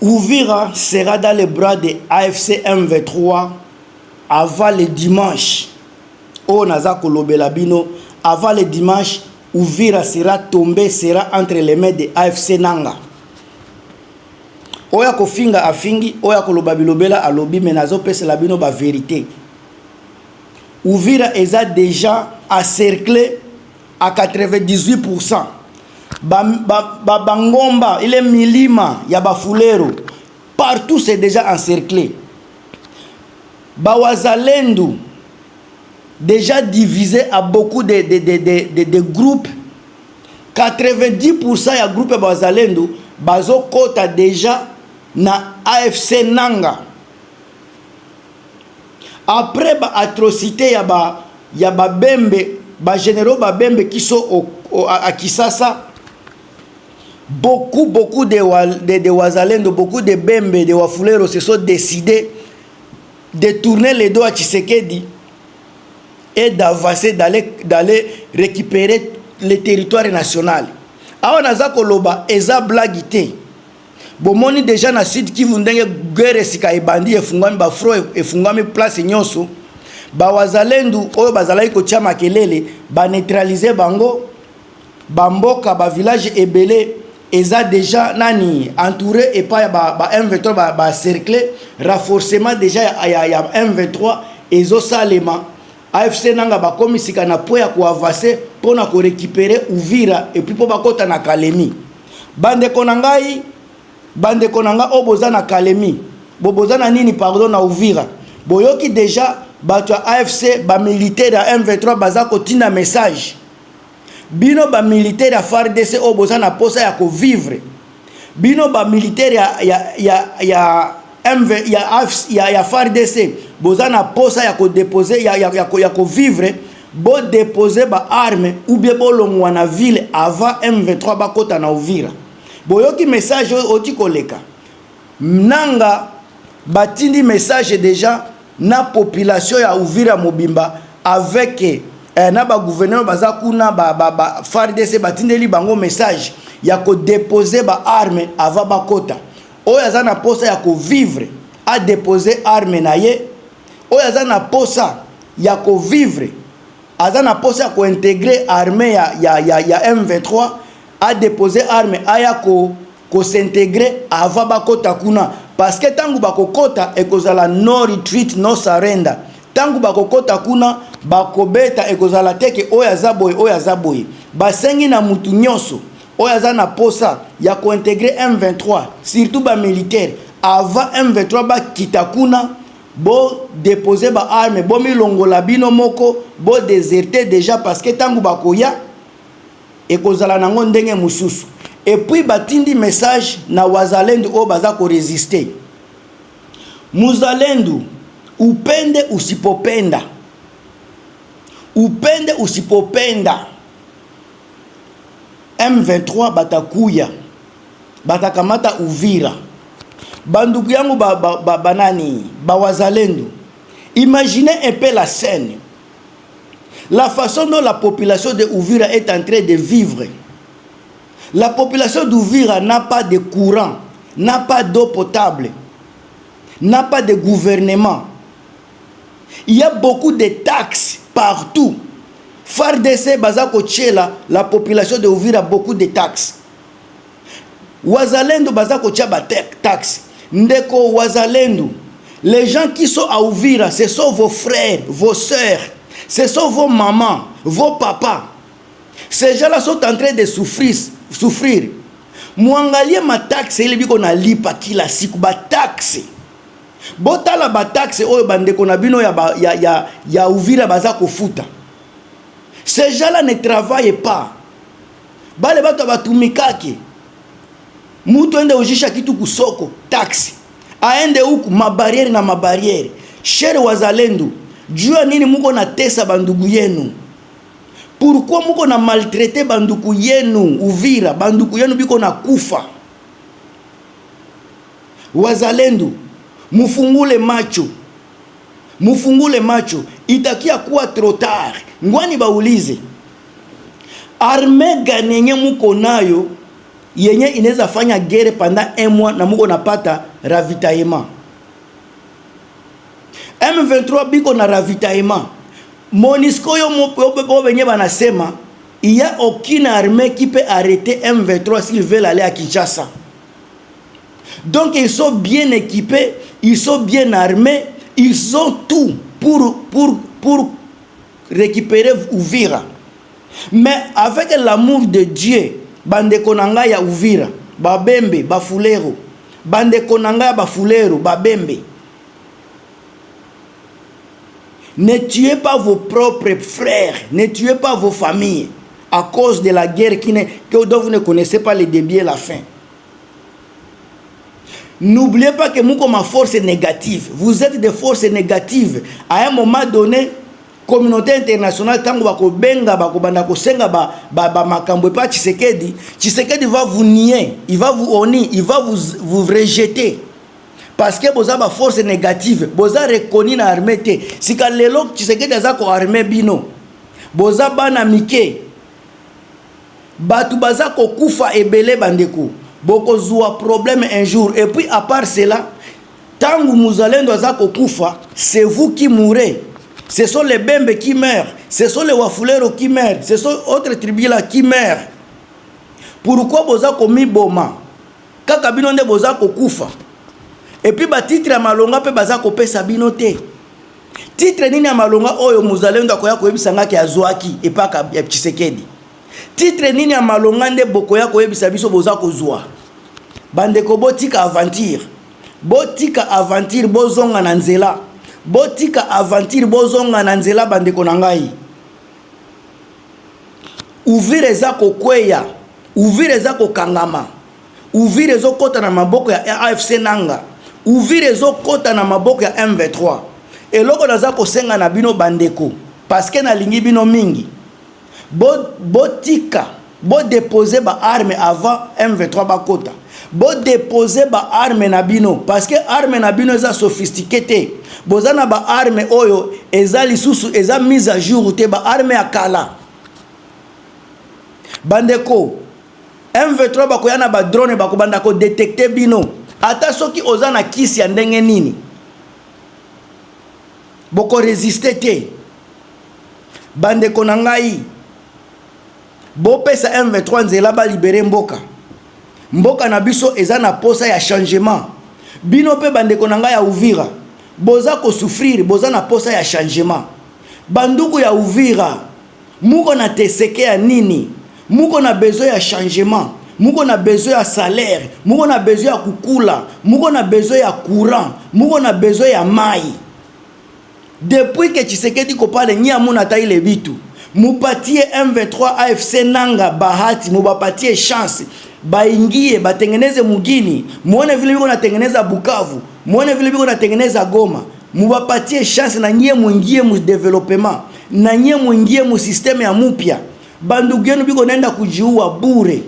Uvira sera dans les bras de AFC M23 avant le dimanche. Oh naza kolobela bino, avant le dimanche, Uvira sera tombé, sera entre les mains de AFC Nanga. Oya kofinga afingi, oya koloba bilobela alobi, mais nazo pese la bino ba vérité. Uvira est déjà encerclé à 98%. Bangomba, il est milima, ya bafulero. Partout c'est déjà encerclé. Bawazalendo, déjà divisé à beaucoup de groupes. 90% ya groupe Bawazalendo, bazo kota déjà na AFC Nanga. Après ba atrocité ya ba bembe, ba généraux ba bembe qui sont à Kisasa, beaucoup de Wazalendo, beaucoup de bembe, de Wafulero se sont décidés de tourner les dos à Tshisekedi et d'avancer, d'aller récupérer le territoire national. Alors naza koloba eza blagité. Bomoni déjà na sud Kivu ndenge guerre sika ebandi efungami ba fro efungami place nyonso. Ba Wazalendo oyo bazalaki ko tia makelele ba neutraliser bango, bamboka ba village ebele eza déjà nani entouré et pas ba M23 ba cerclé, renforcement déjà ya M23 ezo salema. AFC Nanga ba komisika na po ya ko avancer pona ko récupérer Uvira et puis po bakota na Kalemi. Bande konangai oboza na Kalemi. Boboza na nini pardon na Uvira. Boyoki déjà bato AFC ba militaire ya M23 baza ko tina message. Bino ba militaire ya FARDC oboza na posa ya ko vivre. Bino ba militaire ya FARDC boza na posa ya ko déposer ya ko vivre, bo déposer ba arme ou bien bolongwa na ville avant M23 bakota na Uvira. Boyoki message oti koleka. Nanga batindi message déjà na population ya Uvira Mobimba avec na ba gouverneur baza kuna ba FARDC batindeli bango message ya ko déposer ba arme avant bakota. Oyo na posa ya ko vivre a déposer arme na ye. Oyo na posa ya ko vivre na posa ya ko intégrer armée ya M23 a déposer arme aya ko s'intégrer avant bakota kuna, parce que tangu bakokota ekozala no retreat no surrender. Tangu bakokota kuna bakobeta ekozala teke oyo azaboye basengi na mutu nyonso oyo na posa ya ko intégrer M23, surtout ba militaire avant M23 ba kitakuna bo déposer ba arme bo milongola bino moko bo déserter déjà, parce que tangu bakoya ekozala nango ndenge mususu. Et puis batindi message na Wazalendo o baza ko résister. Muzalendo upende usipopenda, upende usipopenda, M23 batakuya batakamata Uvira. Banduku yangu banani ba Wazalendo, imaginez un peu la scène, la façon dont la population de Uvira est en train de vivre. La population d'Uvira n'a pas de courant, n'a pas d'eau potable, n'a pas de gouvernement. Il y a beaucoup de taxes partout. FARDC bazako tchela, la population de Uvira beaucoup de taxes. Wazalendo bazako tchaba taxes. Ndeko Wazalendo, les gens qui sont à Uvira, ce sont vos frères, vos sœurs, ce sont vos mamans, vos papas. Ces gens-là sont en train de souffrir. Mwangalie ma taxe ile biko na lipa kila siku ba taxe. Botala ba taxe oyo bandeko na bino ya Uvira baza kofuta. Ces gens-là ne travaillent pas. Bale bato batumikake. Mutu ende ujisha kitu kusoko taxe. Aende huku mabariere na mabariere. Shere Wazalendo, jua nini muko na tesa bandugu yenu? Pourquoi muko na maltraiter banduku yenu Uvira? Banduku yenu biko na kufa. Wazalendo, mufungule macho. Mufungule macho. Itakia kuwa trop tard. Ngwani baulize. Arme ganenye muko nayo yenye inaweza fanya guerre pendant 1 mois na muko napata ravitaillement. M23 biko na ravitaillement. MONUSCO yo benye banasema il y a aucune armée qui peut arrêter M23 s'ils veulent aller à Kinshasa. Donc ils sont bien équipés, ils sont bien armés, ils ont tout pour récupérer Uvira. Mais avec l'amour de Dieu, bande konanga ya Uvira, babembe, bafulero, bande konanga ya bafulero, babembe. Ne tuez pas vos propres frères, ne tuez pas vos familles à cause de la guerre dont vous ne connaissez pas le début et la fin. N'oubliez pas que nous, comme force négative, vous êtes des forces négatives. À un moment donné, communauté internationale, tant que vous benga, bako senga makambo pa Tshisekedi, Tshisekedi va vous nier, il va vous honner, il va vous rejeter. Parce que vous avez force négative, vous avez reconnu na armée te. Si ka lelo Tshisekedi azako armée bino, vous avez bana mike, batu bazako kufa ebele bandeko. Boko zoua problème un jour. Et puis à part cela, tant que vous allez dans kufa, c'est vous qui mourrez. Ce sont les Bembe qui meurent. Ce sont les Wafulero qui meurent. Ce sont autres tribus là qui meurent. Pourquoi vous avez commis boma? Kaka bino nde vous avez kufa. Et puis ba titre ya malonga pe baza ko pesa bino te. Titre nini ya malonga oyo muzalendo akoya ko yebisanga ki azwaki epaka ya Tshisekedi. Titre nini ya malonga nde bokoya ko yebisa biso boza ko zwa. Bandeko botika aventure. Botika aventure bozonga na nzela. Botika aventure bozonga na nzela bandeko na ngai. Uvire za ko kweya, uvire za ko kangama. Uvire zo kota na maboko ya AFC nanga. Uvire zo kota na maboko ya M23. Eloko naza ko senga na bino bandeko parce que na lingi bino mingi. Botika, bo déposer ba arme avant M23 ba kota. Bo déposer ba arme na bino parce que arme na bino eza sophistiqué te. Bozana ba arme oyo eza lisusu eza mise à jour te ba arme ya kala. Bandeko M23 ba koyana ba drone ba ko banda ko détecter bino. Ata soki ozana kisi ya ndenge nini. Boko résister te. Bandeko na ngai. Bo pesa M23 nzela ba libérer mboka. Mboka na biso eza na posa ya changement. Bino pe bandeko na ngai ya Uvira. Boza ko souffrir, boza na posa ya changement. Banduku ya Uvira. Muko na teseke ya nini? Muko na besoin ya changement. Muko na besoin ya salaire. Muko na besoin ya kukula. Muko na besoin ya courant. Muko na besoin ya mai. Depuis que Tshisekedi kopale nya muna taile bitu. Mupatie M23 AFC nanga bahati, mubapatie chance. Baingie, batengeneze mugini. Muone vile biko natengeneza Bukavu. Muone vile biko natengeneza Goma. Mubapatie chance na nyie muingie mu development. Na nyie muingie mu systeme ya mupya. Bandugu yenu biko nenda kujiua bure.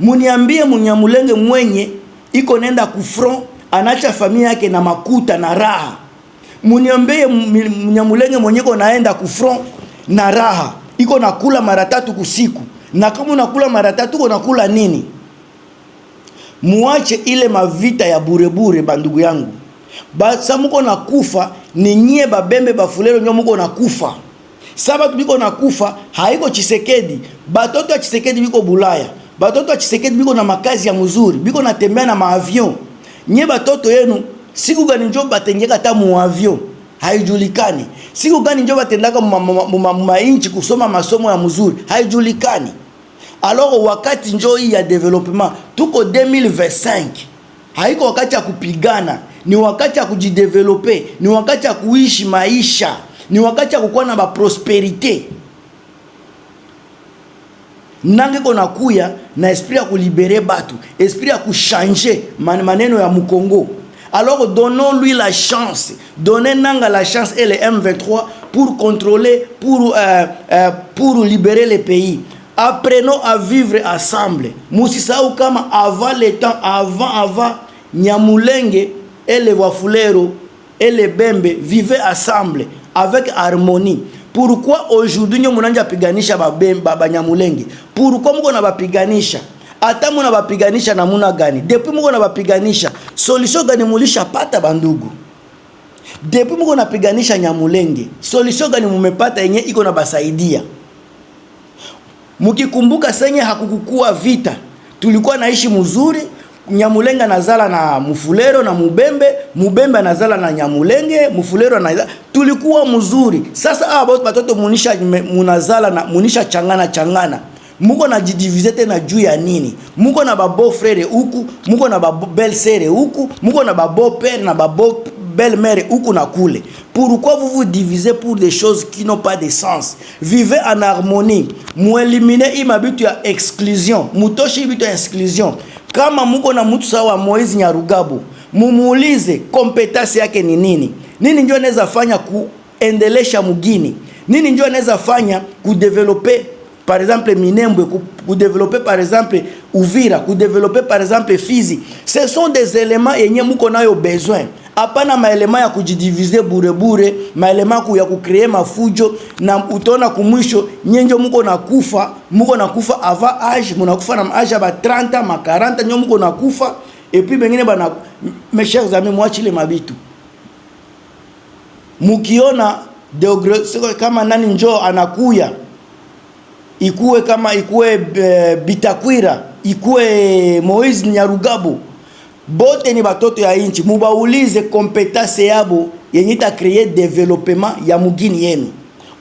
Muniambie Munyamulenge mwenye iko nenda kufront anacha familia yake na makuta na raha. Muniambie Munyamulenge mwenye iko naenda kufront na raha. Iko nakula mara 3 kusiku. Na kama unakula mara 3 uko nakula nini? Muache ile mavita ya bure bandugu yangu. Basa muko nakufa ni nyie babembe bafulero nyo muko nakufa. Sababu biko nakufa haiko Tshisekedi. Batoto wa Tshisekedi biko Bulaya. Batoto wa Tshisekedi biko na makazi ya mzuri. Biko natembea na maavion. Nye batoto yenu siku gani njo batengeka ta mu avion? Haijulikani. Siku gani njo batendaka mainchi kusoma masomo ya mzuri? Haijulikani. Alors wakati njo hii ya development tuko 2025. Haiko wakati ya kupigana, ni wakati ya kujideveloper, ni wakati ya kuishi maisha, ni wakati ya kukuwa na ba prosperite. Nange kona kuya na esprit ya kulibere batu, esprit ya kuchanger maneno ya Mukongo. Alors donnons-lui la chance, donnez Nanga la chance et le M23 pour contrôler, pour libérer le pays. Apprenons à vivre ensemble. Musisahau kama avant le temps, avant Nyamulenge et les Wafulero et les Bembe vivaient ensemble avec harmonie. Pourquoi aujourd'hui nous munanja piganisha ba Nyamulenge? Pourquoi mko na bapiganisha? ata muna bapiganisha namuna gani, depuis muko na bapiganisha solution gani mulisha pata bandugu? Depuis muko napiganisha Nyamulenge solution gani mumepata yenye iko na basaidia? Mukikumbuka senye hakukukua vita, tulikuwa naishi mzuri. Nyamulenge anazala na Mufulero na Mubembe, Mubembe anazala na Nyamulenge, Mufulero anazala, tulikuwa mzuri. Sasa hawa batoto munisha munazala na munisha changana. Muko na jidivize tena juu ya nini? Muko na babo frere huku, muko na babo belle sere huku, muko na babo père na babo belle mère huku na kule. Pourquoi vous vous divisez pour des choses qui n'ont pas de sens? Vivez en harmonie. Muelimine imabitu ya exclusion, mutoshi ibitu ya exclusion. Kama muko na mtu sawa Moizi Nyarugabo, mumuulize kompetasi yake ni nini? Nini ndio anaweza fanya kuendelesha mugini? Nini ndio anaweza fanya kudeveloper par exemple Minembwe, kudeveloper par exemple Uvira, kudeveloper par exemple Fizi? Ce sont des éléments yenye muko nayo besoin. Hapana maelema ya kujidivize bure, maelema ya kucreer mafujo, na utaona kumwisho nyenjo muko nakufa avant âge, munakufa na âge ba 30 ma 40 nyo muko nakufa, et puis bengine bana. Mes chers amis, mwachile mabitu. Mukiona kama nani njo anakuya, ikuwe kama ikuwe Bitakwira, ikuwe Moizi Nyarugabo, bote ni batoto ya inchi, mubaulize kompetase yabo yenye ta créer développement ya mugini yenu.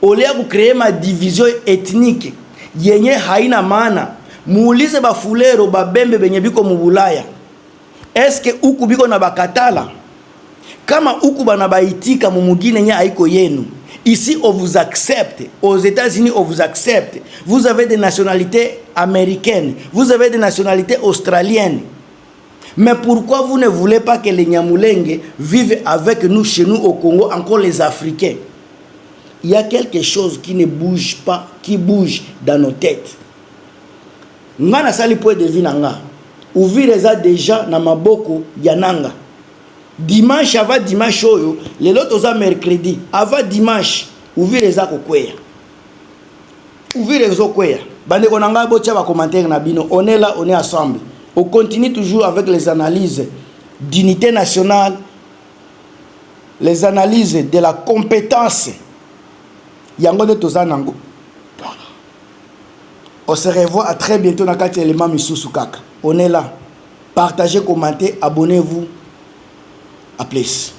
Olea ku créer ma division ethnique yenye haina maana. Muulize Bafulero, Babembe benye biko mubulaya, eske uku biko na bakatala? Kama uku bana baitika mu mugini yenye haiko yenu. Ici on vous accepte, aux États-Unis on vous accepte. Vous avez des nationalités américaines, vous avez des nationalités australiennes. Mais pourquoi vous ne voulez pas que les Nyamulenge vivent avec nous chez nous au Congo, encore les Africains? Il y a quelque chose qui ne bouge pas, qui bouge dans nos têtes. Ngana sali po devina nga. Uvira déjà na maboko yananga. Dimanche avant dimanche oyo, les autres oza mercredi, avant dimanche, Uvira kokweya. Uvira kokweya. Bande konanga bocha ba commentaire na bino, on est là, on est ensemble. On continue toujours avec les analyses d'unité nationale, les analyses de la compétence. Yango tozanango. On se revoit à très bientôt dans 4 éléments misusu kaka. On est là. Partagez, commentez, abonnez-vous. À plus.